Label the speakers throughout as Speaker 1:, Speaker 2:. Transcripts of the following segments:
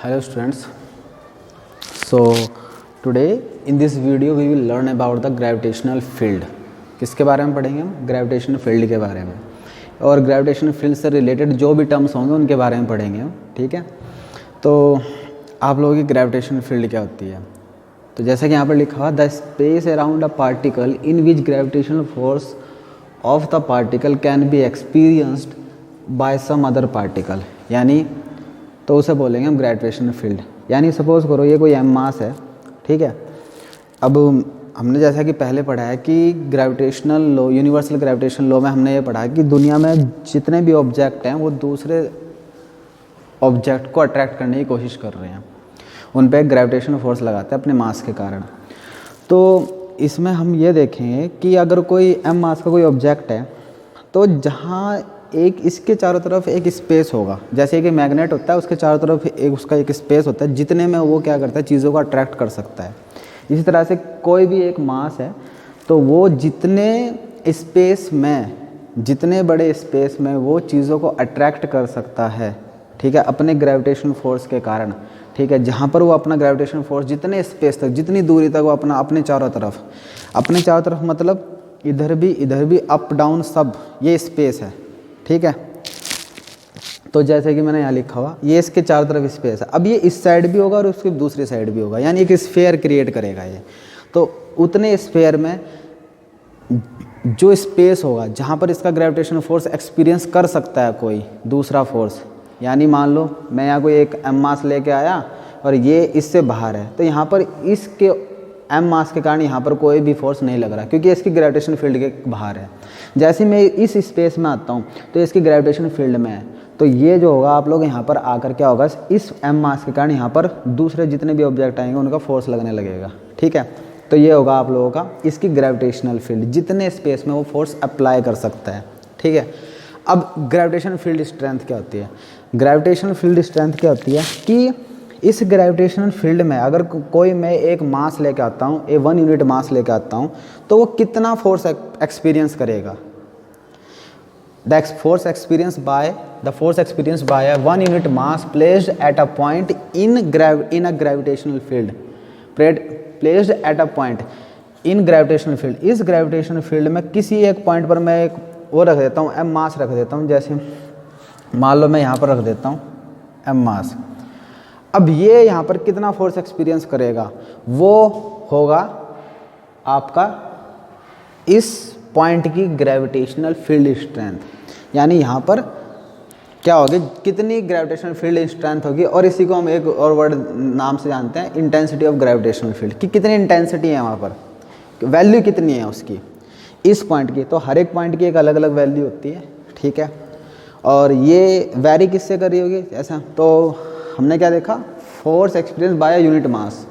Speaker 1: Hello students. So today in this video we will learn about the gravitational field. किसके बारे में पढ़ेंगे हम? ग्रेविटेशनल फील्ड के बारे में, और ग्रेविटेशनल फील्ड से रिलेटेड जो भी टर्म्स होंगे उनके बारे में पढ़ेंगे हम. ठीक है, तो आप लोगों की ग्रेविटेशनल फील्ड क्या होती है? तो जैसा कि यहाँ पर लिखा हुआ, the space around a particle in which gravitational force of the particle can be experienced by some other particle, यानी तो उसे बोलेंगे हम ग्रेविटेशनल फील्ड. यानी सपोज करो ये कोई एम मास है, ठीक है. अब हमने जैसा कि पहले पढ़ा है कि gravitational law, universal gravitational law में हमने ये पढ़ा है कि दुनिया में जितने भी ऑब्जेक्ट हैं वो दूसरे ऑब्जेक्ट को अट्रैक्ट करने की कोशिश कर रहे हैं, उन पर ग्रेविटेशनल फोर्स लगाते हैं अपने मास के कारण. तो इसमें हम ये देखेंगे कि अगर कोई एम मास का कोई ऑब्जेक्ट है तो जहाँ एक इसके चारों तरफ एक स्पेस होगा, जैसे कि मैग्नेट होता है उसके चारों तरफ एक उसका एक स्पेस होता है जितने में वो क्या करता है, चीज़ों को अट्रैक्ट कर सकता है. इसी तरह से कोई भी एक मास है तो वो जितने स्पेस में, जितने बड़े स्पेस में वो चीज़ों को अट्रैक्ट कर सकता है, ठीक है, अपने ग्रेविटेशनल फोर्स के कारण. ठीक है, जहाँ पर वो अपना ग्रेविटेशनल फोर्स जितने स्पेस तक, जितनी दूरी तक वो अपने चारों तरफ मतलब इधर भी अप डाउन सब ये स्पेस है. ठीक है, तो जैसे कि मैंने यहाँ लिखा हुआ, ये इसके चारों तरफ स्पेस है. अब ये इस साइड भी होगा और उसकी दूसरी साइड भी होगा, यानी एक स्फीयर क्रिएट करेगा ये. तो उतने स्फीयर में जो स्पेस होगा जहाँ पर इसका ग्रेविटेशनल फोर्स एक्सपीरियंस कर सकता है कोई दूसरा फोर्स, यानी मान लो मैं यहाँ कोई एक एम मास लेके आया और ये इससे बाहर है, तो यहाँ पर इसके एम मास के कारण यहाँ पर कोई भी फोर्स नहीं लग रहा क्योंकि इसकी ग्रेविटेशन फील्ड के बाहर है. जैसे मैं इस स्पेस में आता हूँ तो इसकी ग्रेविटेशन फील्ड में है, तो ये जो होगा आप लोग यहाँ पर आकर क्या होगा, इस एम मास के कारण यहाँ पर दूसरे जितने भी ऑब्जेक्ट आएंगे उनका फोर्स लगने लगेगा. ठीक है, तो ये होगा आप लोगों का इसकी ग्रेविटेशनल फील्ड, जितने स्पेस में वो फोर्स अप्लाई कर सकता है. ठीक है, अब ग्रेविटेशनल फील्ड स्ट्रेंथ क्या होती है? ग्रेविटेशनल फील्ड स्ट्रेंथ क्या होती है कि इस ग्रेविटेशनल फील्ड में अगर कोई मैं एक मास लेके आता हूँ, 1 यूनिट मास लेके आता हूँ, तो वो कितना फोर्स एक्सपीरियंस करेगा. The force experience by a 1 unit mass placed at a point in a gravitational field, placed at a point in gravitational field. इस ग्रेविटेशनल फील्ड में किसी एक पॉइंट पर मैं एक वो रख देता हूँ, एम मास रख देता हूँ. जैसे मान लो मैं यहाँ पर रख देता हूँ एम मास. अब ये यहाँ पर कितना फोर्स एक्सपीरियंस करेगा, वो होगा आपका इस पॉइंट की ग्रेविटेशनल फील्ड स्ट्रेंथ. यानी यहाँ पर क्या होगी, कितनी ग्रेविटेशनल फील्ड स्ट्रेंथ होगी, और इसी को हम एक और वर्ड नाम से जानते हैं, इंटेंसिटी ऑफ ग्रेविटेशनल फील्ड, कि कितनी इंटेंसिटी है वहाँ पर, वैल्यू कितनी है उसकी इस पॉइंट की. तो हर एक पॉइंट की एक अलग अलग वैल्यू होती है. ठीक है, और ये वैरी किससे कर रही होगी ऐसा, तो हमने क्या देखा, force experience by unit mass,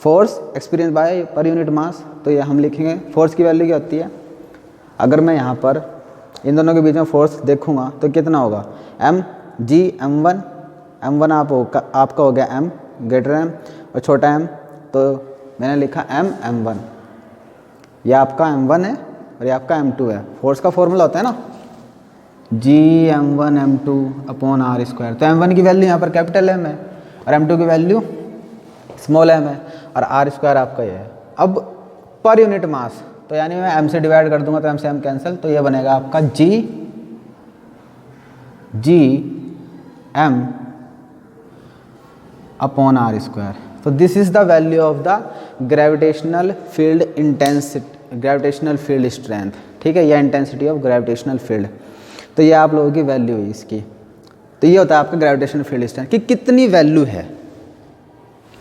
Speaker 1: force experience by per unit mass. तो ये हम लिखेंगे फोर्स की वैल्यू क्या होती है. अगर मैं यहाँ पर इन दोनों के बीच में फोर्स देखूँगा तो कितना होगा, एम जी एम वन आपका हो गया एम ग्रेटर एम और छोटा एम, तो मैंने लिखा एम वन. ये आपका M1 है और ये आपका M2 है. फोर्स का फॉर्मूला होता है ना Gm1 M2 upon are square. तो M1 की वैल्यू यहाँ पर कैपिटल M है और M2 की वैल्यू स्मॉल m है और आर स्क्वायर आपका ये है. अब पर यूनिट मास, तो यानी मैं M से डिवाइड कर दूंगा तो M से M कैंसिल, तो ये बनेगा आपका Gm अपॉन आर स्क्वायर. तो this is the value of the gravitational field intensity, gravitational field strength. ठीक है, या इंटेंसिटी ऑफ ग्रेविटेशनल फील्ड. तो ये आप लोगों की वैल्यू है इसकी. तो ये होता है आपका ग्रेविटेशनल फील्ड स्ट्रेंथ कि कितनी वैल्यू है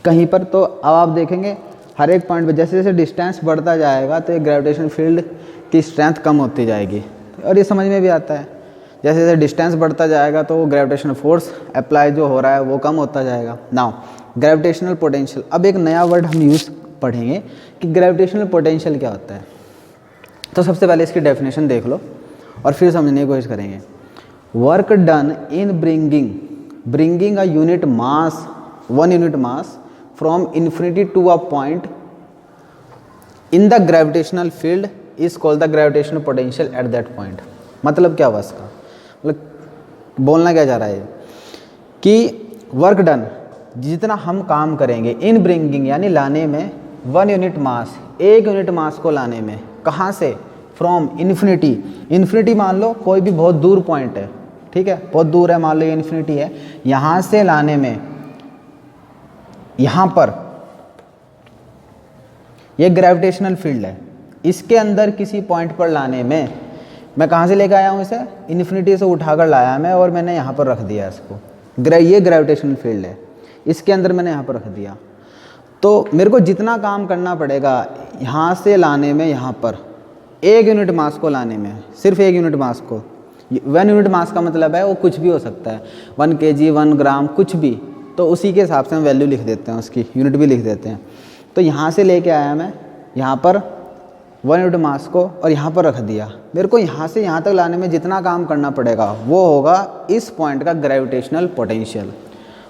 Speaker 1: कहीं पर. तो अब आप देखेंगे हर एक पॉइंट पे जैसे जैसे डिस्टेंस बढ़ता जाएगा तो ये ग्रेविटेशनल फील्ड की स्ट्रेंथ कम होती जाएगी, और ये समझ में भी आता है. जैसे जैसे डिस्टेंस बढ़ता जाएगा तो ग्रेविटेशनल फोर्स अप्लाई जो हो रहा है वो कम होता जाएगा. नाउ ग्रेविटेशनल पोटेंशियल, अब एक नया वर्ड हम यूज़ पढ़ेंगे कि ग्रेविटेशनल पोटेंशियल क्या होता है. तो सबसे पहले इसकी डेफिनेशन देख लो और फिर समझने की कोशिश करेंगे. Work done in bringing a unit mass, 1 unit mass from infinity to a point in the gravitational field is called the gravitational potential at that point. मतलब क्या हुआ इसका, मतलब बोलना क्या जा रहा है कि वर्क डन, जितना हम काम करेंगे इन ब्रिंगिंग यानी लाने में 1 यूनिट मास, 1 यूनिट मास को लाने में, कहाँ से, फ्रॉम इन्फिनिटी। इन्फिनिटी मान लो कोई भी बहुत दूर पॉइंट है, ठीक है, बहुत दूर है, मान लो ये इन्फिनिटी है, यहाँ से लाने में, यहाँ पर ये ग्रेविटेशनल फील्ड है, इसके अंदर किसी पॉइंट पर लाने में, मैं कहाँ से लेकर आया हूँ इसे, इन्फिनिटी से उठाकर लाया मैं और मैंने यहाँ पर रख दिया इसको, ये ग्रेविटेशनल फील्ड है, इसके अंदर मैंने यहाँ पर रख दिया। तो मेरे को जितना काम करना पड़ेगा यहाँ से लाने में, यहाँ पर 1 यूनिट मास को लाने में, सिर्फ 1 यूनिट मास को, 1 यूनिट मास का मतलब है वो कुछ भी हो सकता है, 1 kg 1 ग्राम कुछ भी, तो उसी के हिसाब से हम वैल्यू लिख देते हैं, उसकी यूनिट भी लिख देते हैं। तो यहाँ से लेके आया मैं यहाँ पर 1 यूनिट मास को और यहाँ पर रख दिया। मेरे को यहाँ से यहाँ तक लाने में जितना काम करना पड़ेगा वो होगा इस पॉइंट का ग्रेविटेशनल पोटेंशियल।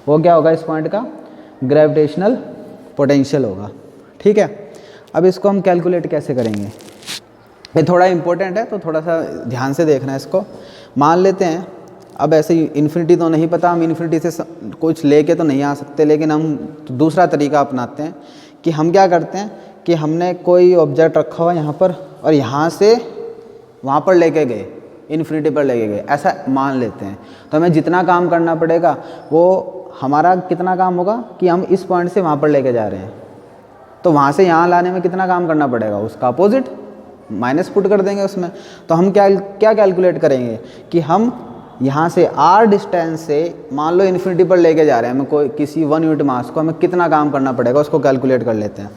Speaker 1: वो क्या होगा, इस पॉइंट का ग्रेविटेशनल पोटेंशियल होगा, ठीक है। अब इसको हम कैलकुलेट कैसे करेंगे, ये थोड़ा इंपॉर्टेंट है, तो थोड़ा सा ध्यान से देखना है इसको। मान लेते हैं अब ऐसे ही इन्फिनिटी तो नहीं पता, हम इन्फिनिटी से कुछ लेके तो नहीं आ सकते, लेकिन हम दूसरा तरीका अपनाते हैं कि हम क्या करते हैं कि हमने कोई ऑब्जेक्ट रखा हुआ यहाँ पर और यहाँ से वहाँ पर लेके गए, इन्फिनिटी पर लेके गए, ऐसा मान लेते हैं। तो हमें जितना काम करना पड़ेगा वो हमारा कितना काम होगा कि हम इस पॉइंट से वहाँ पर लेके जा रहे हैं, तो वहाँ से यहाँ लाने में कितना काम करना पड़ेगा, उसका अपोजिट माइनस पुट कर देंगे उसमें। तो हम क्या कैलकुलेट करेंगे कि हम यहाँ से r डिस्टेंस से मान लो इन्फिनिटी पर लेके जा रहे हैं, हमें कोई किसी 1 यूनिट मास को, हमें कितना काम करना पड़ेगा उसको कैलकुलेट कर लेते हैं।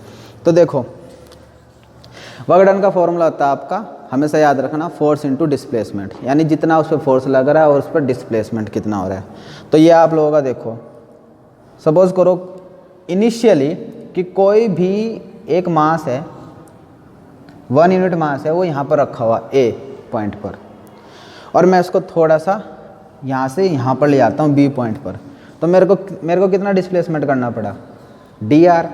Speaker 1: तो देखो वर्क डन का फॉर्मूला होता है आपका, हमेशा याद रखना, फोर्स इनटू डिस्प्लेसमेंट, यानी जितना उस पर फोर्स लग रहा है और उस पर डिस्प्लेसमेंट कितना हो रहा है। तो ये आप लोगों का देखो, सपोज करो इनिशियली कि कोई भी एक मास है, 1 यूनिट मास है, वो यहाँ पर रखा हुआ A पॉइंट पर, और मैं इसको थोड़ा सा यहाँ से यहाँ पर ले आता हूँ B पॉइंट पर, तो मेरे को कितना डिस्प्लेसमेंट करना पड़ा, dr,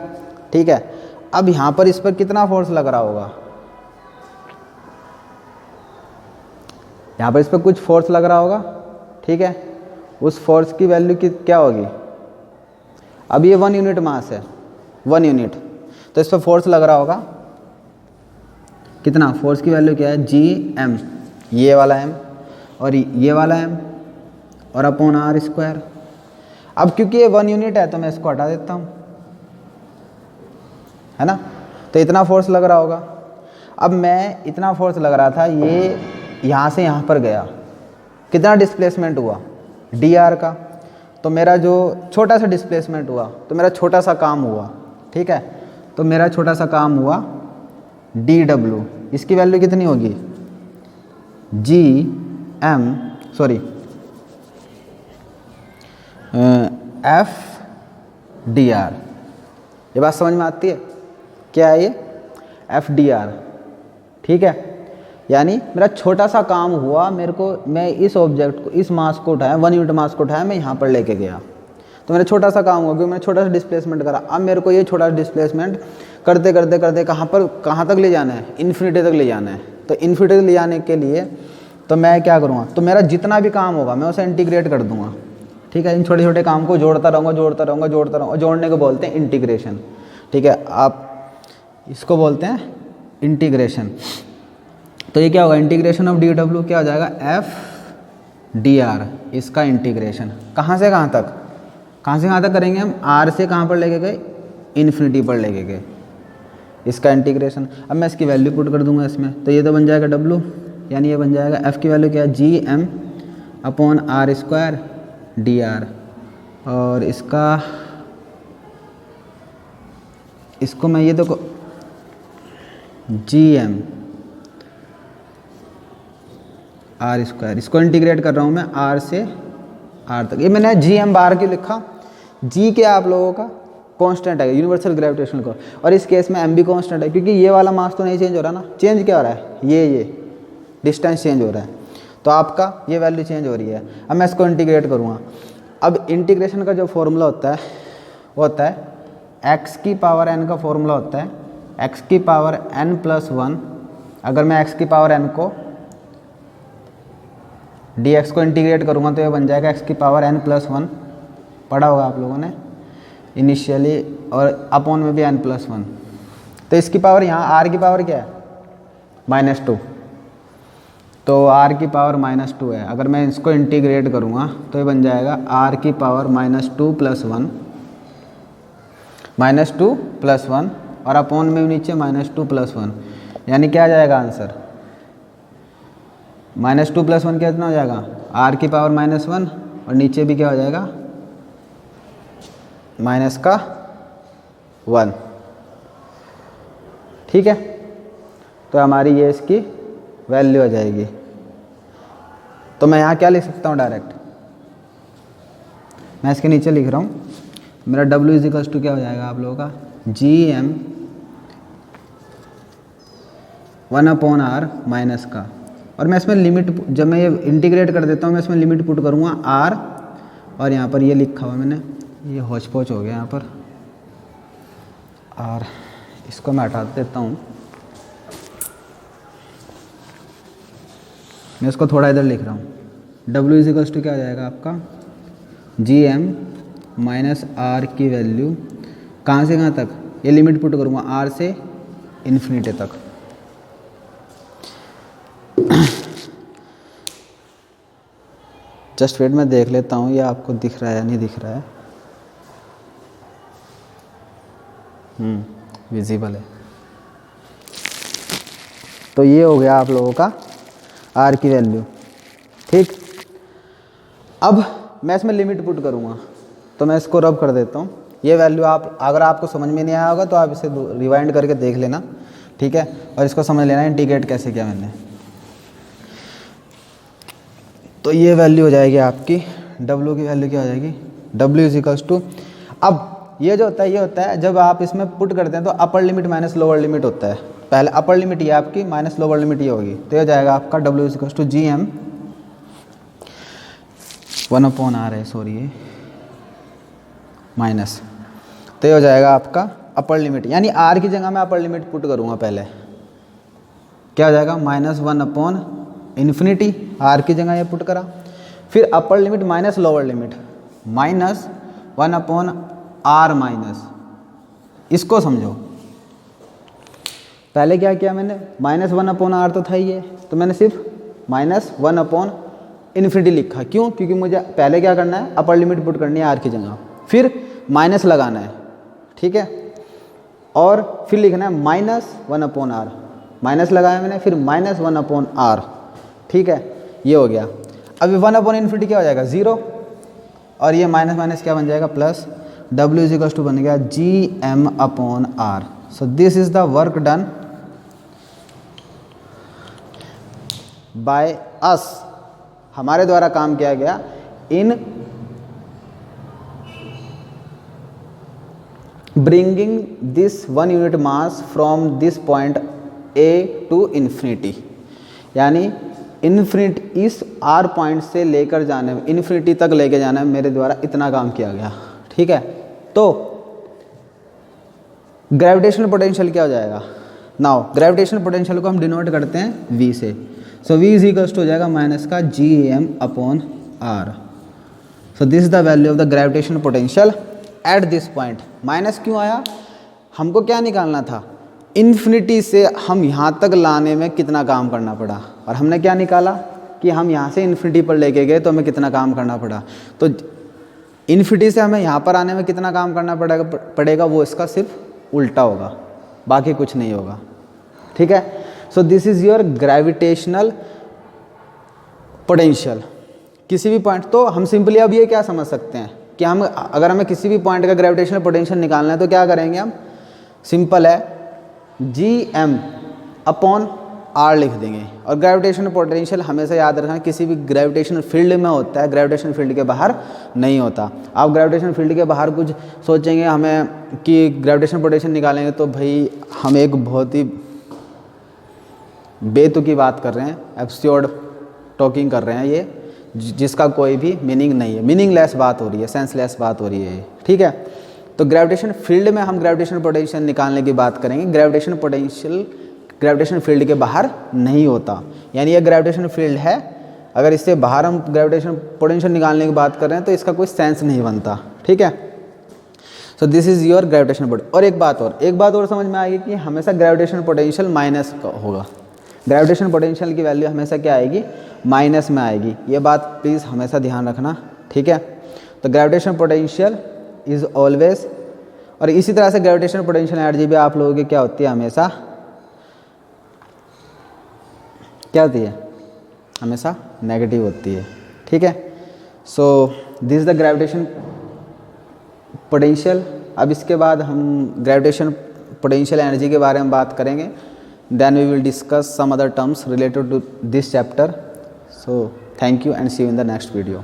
Speaker 1: ठीक है। अब यहाँ पर इस पर कितना फोर्स लग रहा होगा, यहाँ पर इस पर कुछ फोर्स लग रहा होगा, ठीक है। उस फोर्स की वैल्यू क्या होगी, अब ये 1 यूनिट मास है, 1 यूनिट, तो इस पर फोर्स लग रहा होगा कितना, फोर्स की वैल्यू क्या है, Gm, ये वाला m और ये वाला m और अपॉन r²। अब क्योंकि ये 1 यूनिट है तो मैं इसको हटा देता हूँ, है ना, तो इतना फोर्स लग रहा होगा। अब मैं इतना फोर्स लग रहा था, ये यहाँ से यहाँ पर गया, कितना डिस्प्लेसमेंट हुआ, dr का, तो मेरा जो छोटा सा डिस्प्लेसमेंट हुआ, तो मेरा छोटा सा काम हुआ, ठीक है। तो मेरा छोटा सा काम हुआ dw, इसकी वैल्यू कितनी होगी, F dr। ये बात समझ में आती है, क्या है ये, F dr, ठीक है। यानी मेरा छोटा सा काम हुआ, मेरे को, मैं इस ऑब्जेक्ट को, इस मास को उठाया, 1 यूनिट मास को उठाया, मैं यहाँ पर लेके गया, तो मेरा छोटा सा काम हुआ क्योंकि मैंने छोटा सा डिस्प्लेसमेंट करा। अब मेरे को ये छोटा सा डिस्प्लेसमेंट करते करते करते कहाँ तक ले जाना है, इन्फिनिटी तक ले जाना है। तो इन्फिनिटी तक ले जाने के लिए तो मैं क्या करूँगा, तो मेरा जितना भी काम होगा मैं उसे इंटीग्रेट कर दूँगा, ठीक है। इन छोटे छोटे काम को जोड़ता रहूँगा, जोड़ने को बोलते हैं इंटीग्रेशन, ठीक है। आप इसको बोलते हैं इंटीग्रेशन। तो ये क्या होगा, इंटीग्रेशन ऑफ dw क्या हो जाएगा, F dr, इसका इंटीग्रेशन कहाँ से कहाँ तक करेंगे हम, r से कहाँ पर लेके गए, इन्फिनिटी पर लेके गए, इसका इंटीग्रेशन। अब मैं इसकी वैल्यू पुट कर दूंगा इसमें, तो ये तो बन जाएगा w, यानी ये बन जाएगा F की वैल्यू क्या है, Gm अपॉन r² dr, और इसको मैं ये देखो Gm r², इसको इंटीग्रेट कर रहा हूँ मैं r से r तक। ये मैंने Gm बार क्यों लिखा, G क्या आप लोगों का कांस्टेंट है, यूनिवर्सल ग्रेविटेशनल को, और इस केस में m भी कांस्टेंट है, क्योंकि ये वाला मास तो नहीं चेंज हो रहा ना, चेंज क्या हो रहा है, ये डिस्टेंस चेंज हो रहा है, तो आपका ये वैल्यू चेंज हो रही है। अब मैं इसको इंटीग्रेट करूँगा। अब इंटीग्रेशन का जो फॉर्मूला होता है वो होता है x की पावर n का फॉर्मूला होता है x की पावर n+1। अगर मैं x की पावर n को dx को इंटीग्रेट करूँगा तो ये बन जाएगा x की पावर n+1, पढ़ा होगा आप लोगों ने। इनिशियली, और अपॉन में भी n+1। तो इसकी पावर यहाँ r की पावर क्या है, -2, तो r की पावर -2 है। अगर मैं इसको इंटीग्रेट करूँगा तो ये बन जाएगा r की पावर -2 + 1 और अपॉन में नीचे -2 + 1, यानी क्या आ जाएगा आंसर, -2 + 1 कितना हो जाएगा, r की पावर -1 और नीचे भी क्या हो जाएगा, -1। ठीक है, तो हमारी ये इसकी वैल्यू आ जाएगी। तो मैं यहाँ क्या लिख सकता हूँ डायरेक्ट, मैं इसके नीचे लिख रहा हूँ, मेरा W = क्या हो जाएगा आप लोगों का, GM 1/r माइनस का, और मैं इसमें लिमिट, जब मैं ये इंटीग्रेट कर देता हूँ मैं इसमें लिमिट पुट करूँगा r, और यहाँ पर ये लिखा हुआ मैंने, ये होच पोच हो गया यहाँ पर, और इसको मैं हटा देता हूँ, मैं इसको थोड़ा इधर लिख रहा हूँ। W = क्या हो जाएगा आपका, GM -r की वैल्यू कहाँ से कहाँ तक, ये लिमिट पुट करूँगा r से इन्फिनिटी तक। जस्ट वेट, मैं देख लेता हूँ ये आपको दिख रहा है या नहीं दिख रहा है। विजिबल है। तो ये हो गया आप लोगों का r की वैल्यू। ठीक, अब मैं इसमें लिमिट पुट करूँगा, तो मैं इसको रब कर देता हूँ। ये वैल्यू आप, अगर आपको समझ में नहीं आया होगा तो आप इसे रिवाइंड करके देख लेना, ठीक है, और इसको समझ लेना इंटीग्रेट कैसे किया मैंने। तो ये वैल्यू हो जाएगी आपकी, W की वैल्यू क्या हो जाएगी, W = अब ये जो होता है, ये होता है जब आप इसमें पुट करते हैं तो upper limit minus lower limit होता है। पहले अपर लिमिट ये आपकी माइनस लोअर लिमिट ये होगी, तो ये हो जाएगा आपका W = GM 1/r है, सॉरी ये माइनस, तो ये हो जाएगा आपका अपर लिमिट, यानी r की जगह मैं अपर लिमिट पुट करूँगा। पहले क्या हो जाएगा, -1/∞, r की जगह ये पुट करा, फिर upper limit minus lower limit -1/r-, इसको समझो। पहले क्या किया मैंने, -1/r तो था ही ये, तो मैंने सिर्फ -1/∞ लिखा। क्यों, क्योंकि मुझे पहले क्या करना है, अपर लिमिट पुट करनी है r की जगह, फिर माइनस लगाना है, ठीक है, और फिर लिखना है -1/r, माइनस लगाया मैंने, फिर -1/r, ठीक है, ये हो गया। अभी 1/∞ क्या हो जाएगा, 0, और ये माइनस माइनस क्या बन जाएगा, प्लस। W = बन गया GM/r। So this is the work done by us, हमारे द्वारा काम किया गया in bringing this 1 unit mass from this point A to infinity, यानी इन्फिनिटी इस R पॉइंट से लेकर जाने में, इन्फिनिटी तक लेके जाने में मेरे द्वारा इतना काम किया गया। ठीक है, तो ग्रेविटेशनल पोटेंशियल क्या हो जाएगा, नाउ ग्रेविटेशनल पोटेंशियल को हम डिनोट करते हैं V से। सो V = हो जाएगा माइनस का GM/r। So this is the value of the gravitational potential at this point. Minus क्यों आया, हमको क्या निकालना था, इन्फिनिटी से हम यहाँ तक लाने में कितना काम करना पड़ा, और हमने क्या निकाला कि हम यहाँ से इन्फिनिटी पर लेके गए तो हमें कितना काम करना पड़ा। तो इन्फिनिटी से हमें यहाँ पर आने में कितना काम करना पड़ेगा, वो इसका सिर्फ उल्टा होगा, बाकी कुछ नहीं होगा। ठीक है, सो this is your gravitational potential किसी भी पॉइंट। तो हम सिंपली अब ये क्या समझ सकते हैं कि हम, अगर हमें किसी भी पॉइंट का ग्रेविटेशनल पोटेंशियल निकालना है तो क्या करेंगे, हम सिंपल है GM/r लिख देंगे। और ग्रेविटेशनल पोटेंशियल हमेशा याद रखना किसी भी ग्रेविटेशनल फील्ड में होता है, ग्रेविटेशनल फील्ड के बाहर नहीं होता। आप ग्रेविटेशनल फील्ड के बाहर कुछ सोचेंगे हमें कि ग्रेविटेशनल पोटेंशियल निकालेंगे, तो भाई हम एक बहुत ही बेतुकी बात कर रहे हैं, एब्सर्ड टॉकिंग कर रहे हैं, ये जिसका कोई भी मीनिंग नहीं है, मीनिंगलेस बात हो रही है, सेंसलेस बात हो रही है। ठीक है, तो ग्रेविटेशन फील्ड में हम ग्रेविटेशनल पोटेंशियल निकालने की बात करेंगे। ग्रेविटेशनल पोटेंशियल ग्रेविटेशनल फील्ड के बाहर नहीं होता, यानी ये ग्रेविटेशनल फील्ड है, अगर इससे बाहर हम ग्रेविटेशनल पोटेंशियल निकालने की बात कर रहे हैं तो इसका कोई सेंस नहीं बनता। ठीक है, so so this is your gravitational potential. और एक बात और समझ में आएगी कि हमेशा ग्रेविटेशनल पोटेंशियल माइनस का होगा। ग्रेविटेशनल पोटेंशियल की वैल्यू हमेशा क्या आएगी, माइनस में आएगी। ये बात प्लीज़ हमेशा ध्यान रखना, ठीक है। तो ग्रेविटेशनल पोटेंशियल इज़ ऑलवेज, और इसी तरह से ग्रेविटेशनल पोटेंशियल एनर्जी भी आप लोगों की क्या होती है, हमेशा क्या होती है, हमेशा नेगेटिव होती है, ठीक है। सो this is the gravitation potential. अब इसके बाद हम ग्रेविटेशन पोटेंशियल एनर्जी के बारे में बात करेंगे। Then we will discuss some other terms related to this chapter. So thank you and see you in the next video.